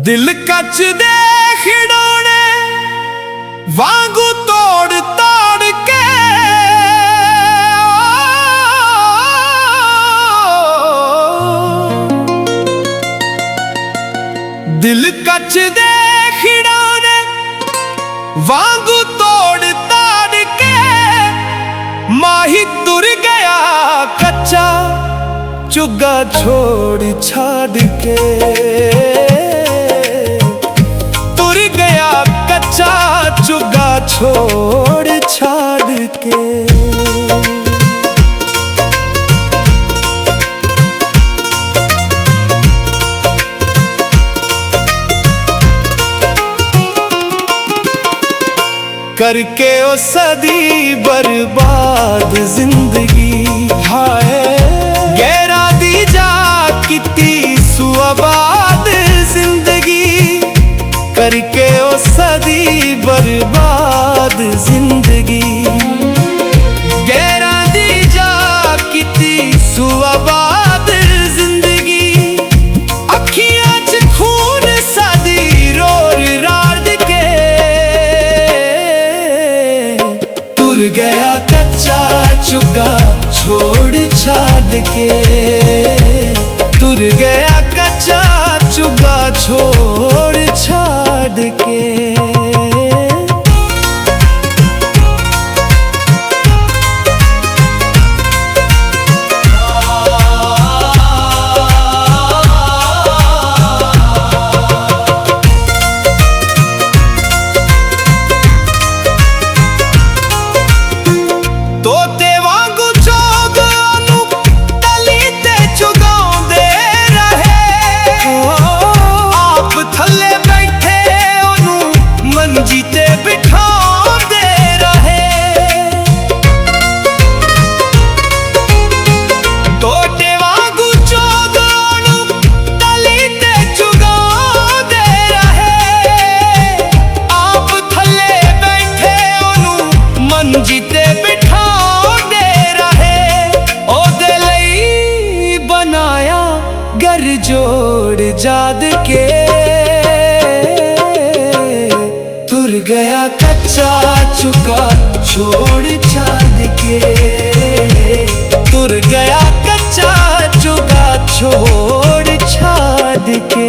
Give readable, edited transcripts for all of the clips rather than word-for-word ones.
दिल कच दे खिडौने वांगू तोड़ ताड़ के दिल कच दे खिडौने वांगू तोड़ ताड़ के माही तुर गया कच्चा चुगा छोड़ छाड़ के चुगा छोड़ छाड़ के करके ओ सदी बर्बाद जिंदगी हाय गहरा दी जा किती सुआबाद जिंदगी करके ओ सदी बर्बाद जिंदगी गहरा दी जा किती सुआबाद जिंदगी अखियां च खून सादी रोर राड़ के तुर गया कच्चा चुगा छोड़ छाड़ के तुर गया कच्चा चुगा छोड़ छाड़ के जीते बिठा दे रहे तोटे वांगू चोगानू तली ते चुगा दे रहे आप थले बैठे ओनू मंजी ते बिठा दे रहे ओ दे लई बनाया घर जोड़ जाद के तुर गया कच्चा चुका छोड़ छाड़ के तुर गया कच्चा चुका छोड़ छाड़ के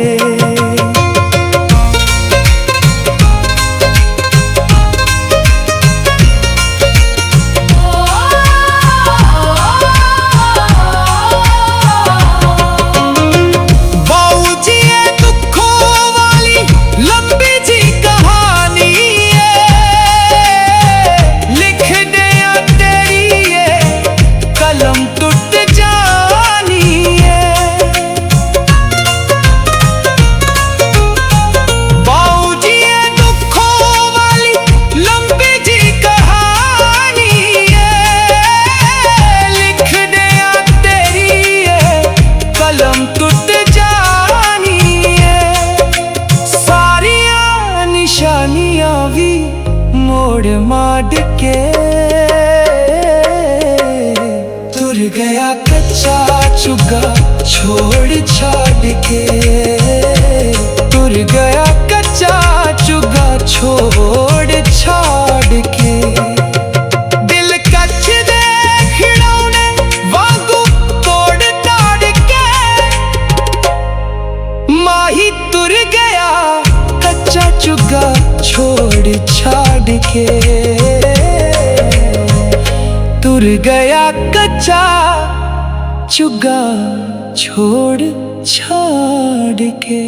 मोड़ माड के तुर गया कच्चा चुगा छोड़ छाड़ के तुर गया कच्चा चुगा छोड़ छाड़ के दिल कच दे खिडौने वांगू तोड़ ताड़ के माही तुर गया कच्चा चुगा छोड़ छाड़ के तुर गया कच्चा चुगा छोड़ छाड़ के।